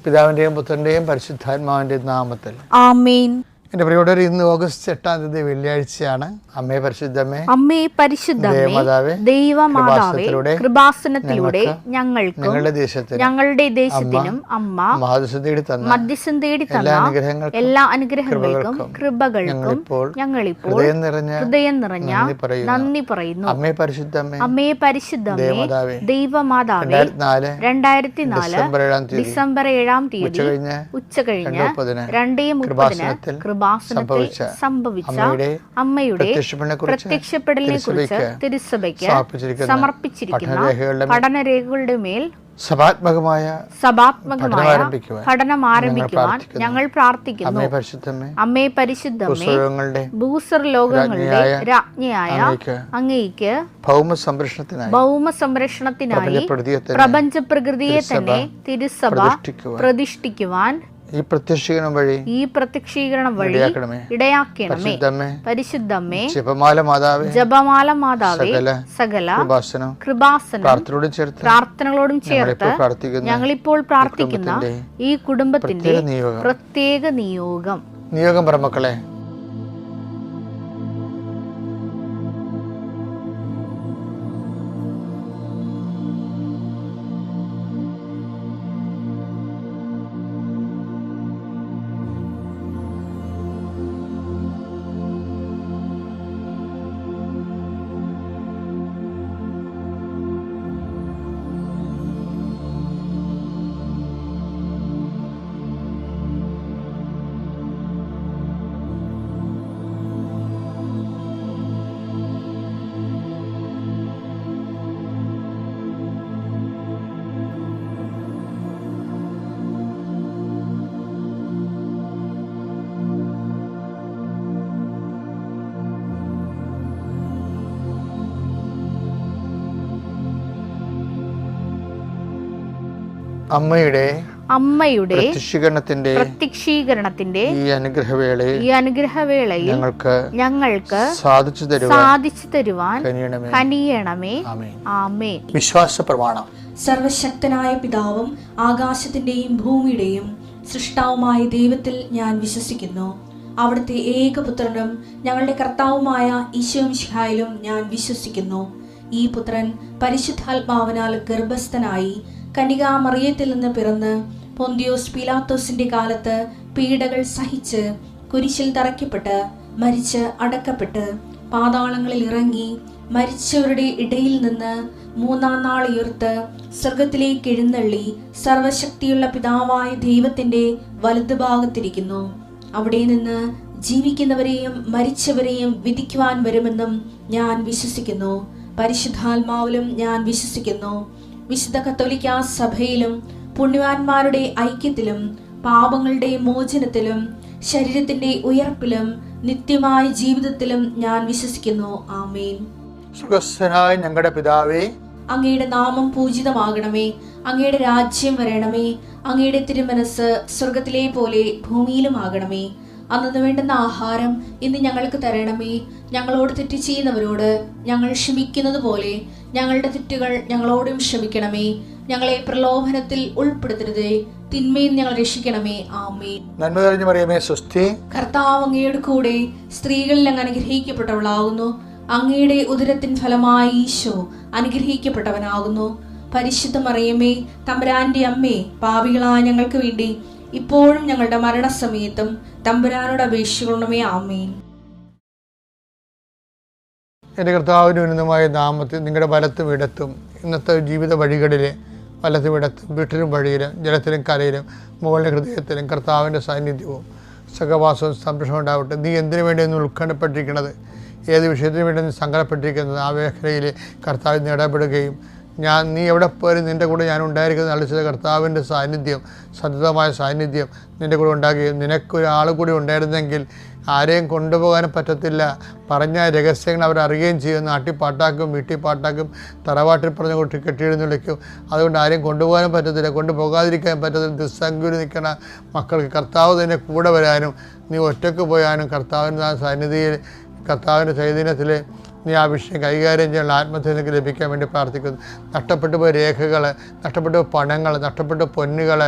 പിതാവിൻ്റെയും പുത്രൻ്റെയും പരിശുദ്ധാത്മാവിൻ്റെയും നാമത്തിൽ ആമേൻ. എൻ്റെ പ്രിയപ്പെട്ടവരെ, ഇന്ന് ഓഗസ്റ്റ് 8 വെള്ളിയാഴ്ചയാണ്. അമ്മേ പരിശുദ്ധമേ, അമ്മേ പരിശുദ്ധമേ, ദൈവമാതാവേ, കൃപാസനത്തിലൂടെ ഞങ്ങളുടെ ദേശത്തിനും അമ്മ മധ്യസ്ഥം തേടി തന്ന എല്ലാ അനുഗ്രഹങ്ങൾക്കും കൃപകൾക്കും ഞങ്ങളിപ്പോൾ ഹൃദയം നിറഞ്ഞ നന്ദി പറയുന്നു. അമ്മേ പരിശുദ്ധമേ, അമ്മേ പരിശുദ്ധമേ, ദൈവമാതാവേ, 2004 ഡിസംബർ 7 ഉച്ചകഴിഞ്ഞ് 2:30 സംഭവിച്ച അമ്മയുടെ പ്രത്യക്ഷപ്പെടലിനെ കുറിച്ച് തിരുസഭയ്ക്ക് സമർപ്പിച്ചിരിക്കുന്ന പഠനരേഖകളുടെ മേൽ സഭാത്മകമായ പഠനം ആരംഭിക്കുവാൻ ഞങ്ങൾ പ്രാർത്ഥിക്കുന്നു. അമ്മേ പരിശുദ്ധമേ, ഭൂസ്വർലോകങ്ങളുടെ രാജ്ഞിയായ അങ്ങേയ്ക്ക് ഭൗമ സംരക്ഷണത്തിനായി പ്രപഞ്ച പ്രകൃതിയെ തന്നെ തിരുസഭ പ്രതിഷ്ഠിക്കുവാൻ ഈ പ്രത്യക്ഷീകരണം വഴി ഇടയാക്കണമേ. പരിശുദ്ധമേ, ജപമാല മാതാവേ, സകല കൃപാസനം പ്രാർത്ഥനകളോടും ചേർത്ത് ഞങ്ങളിപ്പോൾ പ്രാർത്ഥിക്കുന്ന ഈ കുടുംബത്തിന്റെ പ്രത്യേക നിയോഗം പറമക്കളെ, അമ്മയുടെ പ്രത്യക്ഷീകരണത്തിന്റെ ഈ അനുഗ്രഹവേളയിൽ ഞങ്ങൾക്ക് സാധിച്ചു തരുവാൻ കനിയണമേ. ആമേൻ. വിശ്വാസ പ്രമാണം. സർവശക്തനായ പിതാവും ആകാശത്തിന്റെയും ഭൂമിയുടെയും സൃഷ്ടാവുമായ ദൈവത്തിൽ ഞാൻ വിശ്വസിക്കുന്നു. അവിടുത്തെ ഏകപുത്രനും ഞങ്ങളുടെ കർത്താവുമായ ഈശോ മിശിഹായിലും ഞാൻ വിശ്വസിക്കുന്നു. ഈ പുത്രൻ പരിശുദ്ധാത്മാവിനാൽ ഗർഭസ്ഥനായി കന്യകാമറിയത്തിൽ നിന്ന് പിറന്ന് പൊന്തിയോസ് പീലാത്തോസിന്റെ കാലത്ത് പീഡകൾ സഹിച്ച് കുരിശിൽ തറയ്ക്കപ്പെട്ട് മരിച്ച് അടക്കപ്പെട്ട് പാതാളങ്ങളിൽ ഇറങ്ങി മരിച്ചവരുടെ ഇടയിൽ നിന്ന് 3-ാം നാൾ ഉയർത്ത് സ്വർഗത്തിലേക്ക് എഴുന്നള്ളി സർവശക്തിയുള്ള പിതാവായ ദൈവത്തിന്റെ വലതുഭാഗത്തിരിക്കുന്നു. അവിടെ നിന്ന് ജീവിക്കുന്നവരെയും മരിച്ചവരെയും വിധിക്കുവാൻ വരുമെന്നും ഞാൻ വിശ്വസിക്കുന്നു. പരിശുദ്ധാത്മാവിലും ഞാൻ വിശ്വസിക്കുന്നു. വിശുദ്ധ കത്തോലിക്കാ സഭയിലും പുണ്യവാന്മാരുടെ ഐക്യത്തിലും പാപങ്ങളുടെ മോചനത്തിലും ശരീരത്തിന്റെ ഉയർപ്പിലും നിത്യമായ ജീവിതത്തിലും ഞാൻ വിശ്വസിക്കുന്നു. ആമേൻ. സ്വർഗ്ഗസ്ഥനായ ഞങ്ങളുടെ പിതാവേ, അങ്ങയുടെ നാമം പൂജിതമാകണമേ. അങ്ങയുടെ രാജ്യം വരണമേ. അങ്ങയുടെ തിരുമനസ് സ്വർഗത്തിലെ പോലെ ഭൂമിയിലും ആകണമേ. അന്നു വേണ്ടുന്ന ആഹാരം ഇന്ന് ഞങ്ങൾക്ക് തരണമേ. ഞങ്ങളോട് തെറ്റ് ചെയ്യുന്നവരോട് ഞങ്ങൾ ക്ഷമിക്കുന്നത് പോലെ ഞങ്ങളുടെ തെറ്റുകൾ ഞങ്ങളോടും ക്ഷമിക്കണമേ. ഞങ്ങളെ പ്രലോഭനത്തിൽ ഉൾപ്പെടുത്തരുതേ, തിന്മയിൽ ഞങ്ങൾ രക്ഷിക്കണമേ. ആമേൻ. നന്മ നിറഞ്ഞ മറിയമേ, സ്വസ്തി. കർത്താവ് അങ്ങയുടെ കൂടെ സ്ത്രീകളിൽ അങ്ങ് അനുഗ്രഹിക്കപ്പെട്ടവളാകുന്നു. അങ്ങയുടെ ഉദരത്തിൻ ഫലമായി ഈശോ അനുഗ്രഹിക്കപ്പെട്ടവനാകുന്നു. പരിശുദ്ധ മറിയമേ, തമ്പുരാന്റെ അമ്മേ, പാപികളായ ഞങ്ങൾക്ക് വേണ്ടി ഇപ്പോഴും ഞങ്ങളുടെ മരണസമയത്തും തമ്പുരാനോട് അപേക്ഷിക്കണമേ. ആമേൻ. എൻ്റെ കർത്താവിൻ്റെ ഉന്നതമായ നാമത്തിൽ നിങ്ങളുടെ വലത്തും ഇടത്തും ഇന്നത്തെ ജീവിത വഴികളിലെ വലത്തും ഇടത്തും വീട്ടിലും വഴിയിലും ജലത്തിലും കരയിലും മുകളിലെ ഹൃദയത്തിലും കർത്താവിൻ്റെ സാന്നിധ്യവും സഹവാസവും സംരക്ഷണം ഉണ്ടാവട്ടെ. നീ എന്തിനു വേണ്ടിയൊന്ന് ഉത്കണ്ഠപ്പെട്ടിരിക്കുന്നത്, ഏത് വിഷയത്തിന് വേണ്ടി നീ സങ്കടപ്പെട്ടിരിക്കുന്നത്, ആ മേഖലയിൽ കർത്താവിന് ഇടപെടുകയും നീ എവിടെ പോയാലും നിൻ്റെ കൂടെ ഞാൻ ഉണ്ടായിരിക്കുന്നത് അളിച്ചത് കർത്താവിൻ്റെ സാന്നിധ്യം, സതതമായ സാന്നിധ്യം നിൻ്റെ കൂടെ ഉണ്ടാകുകയും നിനക്കൊരാൾ കൂടി ഉണ്ടായിരുന്നെങ്കിൽ ആരെയും കൊണ്ടുപോകാനും പറ്റത്തില്ല. പറഞ്ഞ രഹസ്യങ്ങൾ അവരറിയുകയും ചെയ്യും. നാട്ടിൽ പാട്ടാക്കും, വീട്ടിൽ പാട്ടാക്കും, തറവാട്ടിൽ പറഞ്ഞ കുട്ടി കെട്ടിയെഴുന്നള്ളിക്കും. അതുകൊണ്ട് ആരെയും കൊണ്ടുപോകാനും പറ്റത്തില്ല, കൊണ്ടുപോകാതിരിക്കാൻ പറ്റത്തില്ല. ദുസ്സംഗതി നിൽക്കണ മക്കൾക്ക് കർത്താവ് തന്നെ കൂടെ വരാനും നീ ഒറ്റയ്ക്ക് പോയാനും കർത്താവിൻ്റെ സന്നിധിയിൽ കർത്താവിൻ്റെ ചൈതന്യത്തിൽ നീ ആ വിഷയം കൈകാര്യം ചെയ്യാനുള്ള ആത്മധൈര്യം ലഭിക്കാൻ വേണ്ടി പ്രാർത്ഥിക്കുന്നു. നഷ്ടപ്പെട്ടു പോയ രേഖകൾ, നഷ്ടപ്പെട്ടു പോയ പണങ്ങൾ, നഷ്ടപ്പെട്ട പൊന്നുകൾ,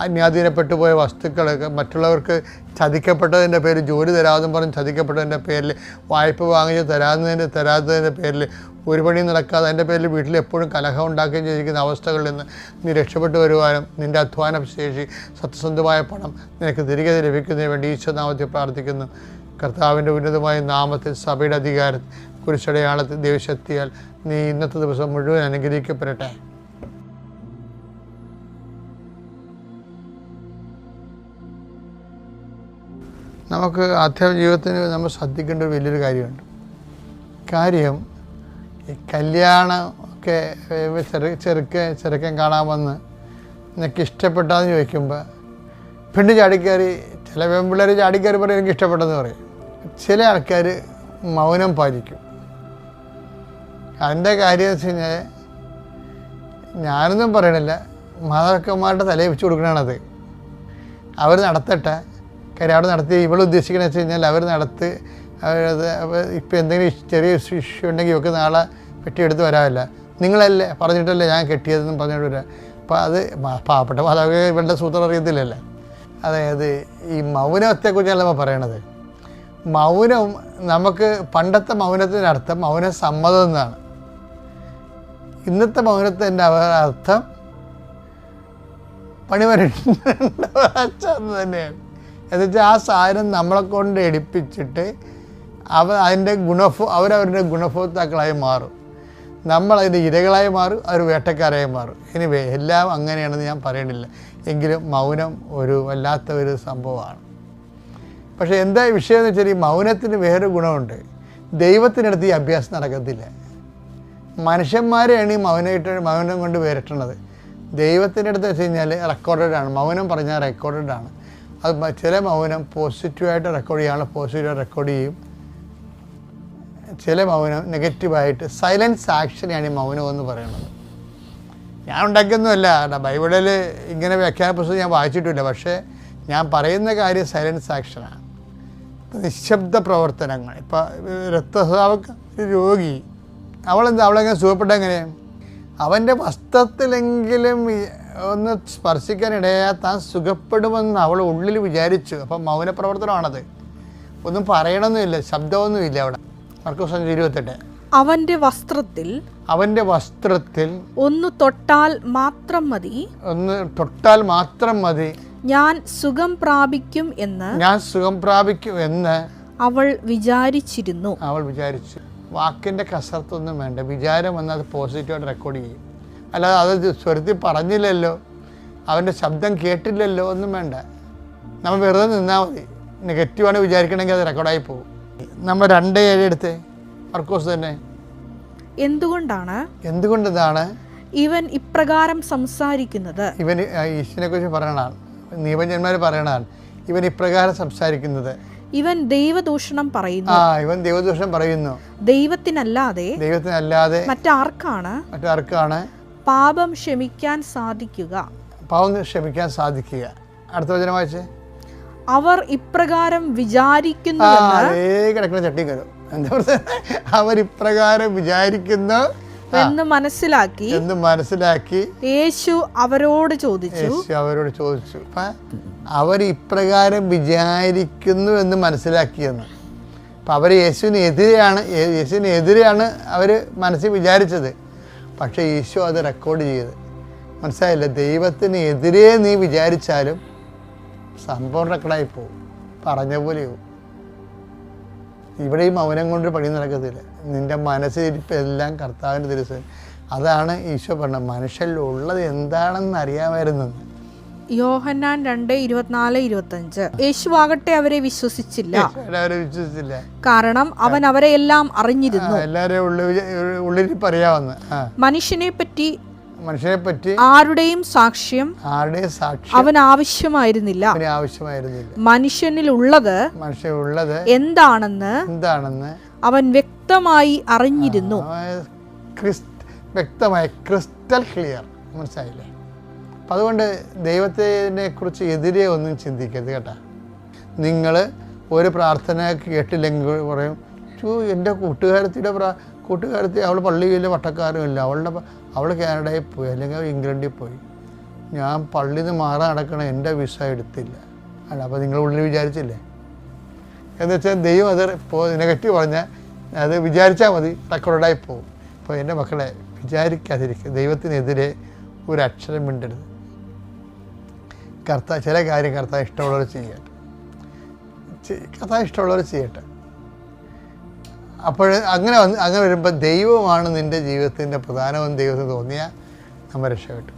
അന്യാധീനപ്പെട്ടു പോയ വസ്തുക്കൾ, മറ്റുള്ളവർക്ക് ചതിക്കപ്പെട്ടതിൻ്റെ പേരിൽ ജോലി തരാമെന്നും പറഞ്ഞ് ചതിക്കപ്പെട്ടതിൻ്റെ പേരിൽ, വായ്പ വാങ്ങിച്ച് തരാത്തതിൻ്റെ പേരിൽ ഒരു പണി നടക്കാതെ അതിൻ്റെ പേരിൽ വീട്ടിൽ എപ്പോഴും കലഹം ഉണ്ടാക്കുകയും ചെയ്തിരിക്കുന്ന അവസ്ഥകളിൽ നിന്ന് നീ രക്ഷപ്പെട്ടു വരുവാനും നിൻ്റെ അധ്വാന ശേഷി, സത്യസന്ധമായ പണം നിനക്ക് തിരികെ ലഭിക്കുന്നതിന് വേണ്ടി ഈശോനാമത്തിൽ പ്രാർത്ഥിക്കുന്നു. കർത്താവിൻ്റെ ഉന്നതമായ നാമത്തിൽ സഭയുടെ അധികാരത്തിൽ കുരിശടയാളത്തിൽ ദൈവശക്തിയാൽ നീ ഇന്നത്തെ ദിവസം മുഴുവൻ അനുഗ്രഹിക്കപ്പെടട്ടെ. നമുക്ക് ആധ്യാത്മിക ജീവിതത്തിന് നമ്മൾ ശ്രദ്ധിക്കേണ്ട ഒരു വലിയൊരു കാര്യമുണ്ട്. ഈ കല്യാണം ഒക്കെ ചെറുക്കൻ കാണാൻ വന്ന് നിനക്ക് ഇഷ്ടപ്പെട്ടാന്ന് ചോദിക്കുമ്പോൾ പെണ്ണ് ചാടിക്കയറി, ചില പെൺപിള്ളേർ ചാടിക്കയറി പറയും എനിക്ക് ഇഷ്ടപ്പെട്ടെന്ന് പറയും. ചില ആൾക്കാർ മൗനം പാലിക്കും. അതിൻ്റെ കാര്യം എന്ന് വെച്ച് കഴിഞ്ഞാൽ ഞാനൊന്നും പറയണില്ല, മാതാപിതാക്കന്മാരുടെ തലയിൽ വെച്ച് കൊടുക്കണത്. അവർ നടത്തട്ടെ. കാര്യം അവിടെ നടത്തി ഉദ്ദേശിക്കണമെന്ന് വെച്ച് കഴിഞ്ഞാൽ അവർ അവരത് ഇപ്പോൾ എന്തെങ്കിലും ചെറിയ ഇഷ്യൂ ഉണ്ടെങ്കിൽ ഇവർക്ക് നാളെ പെട്ടിയെടുത്ത് വരാമല്ല, നിങ്ങളല്ലേ പറഞ്ഞിട്ടല്ലേ ഞാൻ കെട്ടിയതെന്നും പറഞ്ഞിട്ട് വരാം. അപ്പോൾ അത് പാവപ്പെട്ട മാതാപിതാക്കൾ ഇവരുടെ സൂത്രം അറിയത്തില്ലല്ലേ. അതായത് ഈ മൗനത്തെക്കുറിച്ചല്ല നമ്മൾ പറയണത്. മൗനം നമുക്ക് പണ്ടത്തെ മൗനത്തിനർത്ഥം മൗന സമ്മതം എന്നാണ്. ഇന്നത്തെ മൗനത്തിൻ്റെ അർത്ഥം പണിവരണ്ടെന്ന് തന്നെയാണ്. എന്നുവെച്ചാൽ ആ സാധനം നമ്മളെ കൊണ്ട് എടുപ്പിച്ചിട്ട് അവരവരുടെ ഗുണഭോക്താക്കളായി മാറും. നമ്മളതിൻ്റെ ഇരകളായി മാറും, അവർ വേട്ടക്കാരായി മാറും. എനിവേ എല്ലാം അങ്ങനെയാണെന്ന് ഞാൻ പറയണില്ല, എങ്കിലും മൗനം ഒരു വല്ലാത്ത ഒരു സംഭവമാണ്. പക്ഷേ എന്താ വിഷയം എന്ന് വെച്ചാൽ ഈ മൗനത്തിന് വേറൊരു ഗുണമുണ്ട്. ദൈവത്തിനടുത്ത് ഈ അഭ്യാസം നടക്കത്തില്ല. മനുഷ്യന്മാരെയാണ് ഈ മൗനം കൊണ്ട് വേറിട്ടുന്നത്. ദൈവത്തിൻ്റെ അടുത്ത് വെച്ച് കഴിഞ്ഞാൽ റെക്കോർഡഡാണ്. മൗനം പറഞ്ഞാൽ റെക്കോർഡഡാണ്. അത് ചില മൗനം പോസിറ്റീവായിട്ട് റെക്കോർഡ് ചെയ്യാനുള്ള പോസിറ്റീവായിട്ട് റെക്കോർഡ് ചെയ്യും. ചില മൗനം നെഗറ്റീവായിട്ട് സൈലൻസ് ആക്ഷനെയാണ് ഈ മൗനം എന്ന് പറയുന്നത്. ഞാൻ ഉണ്ടാക്കിയൊന്നുമല്ല, ബൈബിളിൽ ഇങ്ങനെ വ്യാഖ്യാന പുസ്തകം ഞാൻ വായിച്ചിട്ടില്ല. പക്ഷേ ഞാൻ പറയുന്ന കാര്യം സൈലൻസ് ആക്ഷനാണ്. നിശബ്ദ പ്രവർത്തനങ്ങൾ. ഇപ്പോൾ രക്തസ്രാവ രോഗി അവളെങ്ങനെ സുഖപ്പെട്ട എങ്ങനെ? അവൻ്റെ വസ്ത്രത്തിലെങ്കിലും ഒന്ന് സ്പർശിക്കാനിടയാൽ താൻ സുഖപ്പെടുമെന്ന് അവൾ ഉള്ളിൽ വിചാരിച്ചു. അപ്പം മൗനപ്രവർത്തനമാണത്. ഒന്നും പറയണമെന്നില്ല, ശബ്ദമൊന്നുമില്ല അവിടെ. മർക്കോസ് 5:28. അവന്റെ വസ്ത്രത്തിൽ ഒന്ന് തൊട്ടാൽ മാത്രം മതി ഞാൻ സുഖം പ്രാപിക്കും എന്ന് അവൾ വിചാരിച്ചു. വാക്കിൻ്റെ കസർത്തൊന്നും വേണ്ട, വിചാരം വന്നാൽ അത് പോസിറ്റീവായിട്ട് റെക്കോർഡ് ചെയ്യും. അല്ലാതെ അത് സ്വരത്തിൽ പറഞ്ഞില്ലല്ലോ, അവൻ്റെ ശബ്ദം കേട്ടില്ലല്ലോ, ഒന്നും വേണ്ട. നമ്മൾ വെറുതെ നിന്നാൽ മതി. നെഗറ്റീവാണ് വിചാരിക്കണമെങ്കിൽ അത് റെക്കോർഡായി പോകും. നമ്മൾ 2:7 എടുത്ത് മർക്കോസ് തന്നെ. എന്തുകൊണ്ടാണ് ഇവൻ ഇപ്രകാരം സംസാരിക്കുന്നത്? ഇവൻ ഈശ്വരനെ കുറിച്ച് പറയണതാണ്, നീവന്മാർ പറയണതാണ്. ഇവൻ ഇപ്രകാരം സംസാരിക്കുന്നത്, ഇവൻ ദൈവദൂഷണം പറയുന്നു. ദൈവത്തിനല്ലാതെ മറ്റാർക്കാണ് പാപം ക്ഷമിക്കാൻ സാധിക്കുക? അടുത്ത വചനം വായിച്ചേ. അവർ ഇപ്രകാരം വിചാരിക്കുന്നു അവർ ഇപ്രകാരം വിചാരിക്കുന്നു എന്ന് മനസ്സിലാക്കി യേശു അവരോട് ചോദിച്ചു. അവർ ഇപ്രകാരം വിചാരിക്കുന്നു എന്ന് മനസ്സിലാക്കിയെന്ന്. അപ്പം അവർ യേശുവിനെതിരെയാണ് അവർ മനസ്സിൽ വിചാരിച്ചത്. പക്ഷേ യേശു അത് റെക്കോർഡ് ചെയ്ത്. മനസ്സിലായില്ല? ദൈവത്തിനെതിരെ നീ വിചാരിച്ചാലും സംഭവം റെക്കോർഡായി പോകും, പറഞ്ഞ പോലെയാവും. ഇവിടെ ഈ മൗനം കൊണ്ട് പണി നടക്കത്തില്ല. നിൻ്റെ മനസ്സിലിരിപ്പെല്ലാം കർത്താവിൻ്റെ ദിവസം. അതാണ് ഈശോ പറഞ്ഞത്, മനുഷ്യരിലുള്ളത് എന്താണെന്ന് അറിയാമായിരുന്നു. യോഹന്നാൻ 2:24-25. യേശുവാകട്ടെ അവരെ വിശ്വസിച്ചില്ല, കാരണം അവൻ അവരെ എല്ലാം അറിഞ്ഞിരുന്നു. എല്ലാവരെയും ഉള്ളിരിപ്പ് അറിയാവുന്ന മനുഷ്യനെ പറ്റി ആരുടെയും സാക്ഷ്യം അവൻ ആവശ്യമായിരുന്നില്ല. മനുഷ്യനിലുള്ളത് എന്താണെന്ന് അവൻ വ്യക്തമായി അറിഞ്ഞിരുന്നു. വ്യക്തമായി, ക്രിസ്റ്റൽ ക്ലിയർ. മനസ്സിലായില്ലേ? അപ്പം അതുകൊണ്ട് ദൈവത്തിനെ കുറിച്ച് എതിരെ ഒന്നും ചിന്തിക്കരുത് കേട്ടോ. നിങ്ങൾ ഒരു പ്രാർത്ഥന കേട്ടില്ലെങ്കിൽ പറയും എൻ്റെ കൂട്ടുകാരത്തി അവൾ പള്ളിയിലെ വട്ടക്കാരുമില്ല, അവൾ കാനഡയിൽ പോയി, അല്ലെങ്കിൽ അവൾ ഇംഗ്ലണ്ടിൽ പോയി. ഞാൻ പള്ളിയിൽ നിന്ന് മാറാൻ നടക്കണം, എൻ്റെ വിസ എടുത്തില്ല. അല്ല, അപ്പോൾ നിങ്ങൾ ഉള്ളിൽ വിചാരിച്ചില്ലേ എന്ന് വെച്ചാൽ ദൈവം അത് നെഗറ്റീവ് പറഞ്ഞാൽ അത് വിചാരിച്ചാൽ മതി, റെക്കോർഡായി പോകും. അപ്പോൾ എൻ്റെ മക്കളെ വിചാരിക്കാതിരിക്കുക, ദൈവത്തിനെതിരെ ഒരു അക്ഷരം മിണ്ടരുത്. ചില കാര്യം കർത്താവ് ഇഷ്ടമുള്ളവർ ചെയ്യട്ടെ, കർത്താവ് ഇഷ്ടമുള്ളവർ ചെയ്യട്ടെ. അപ്പോൾ അങ്ങനെ വരുമ്പോൾ ദൈവമാണ് നിൻ്റെ ജീവിതത്തിൻ്റെ പ്രധാനമെന്ന് ദൈവത്തിന് തോന്നിയാൽ നമ്മൾ രക്ഷപ്പെട്ടു.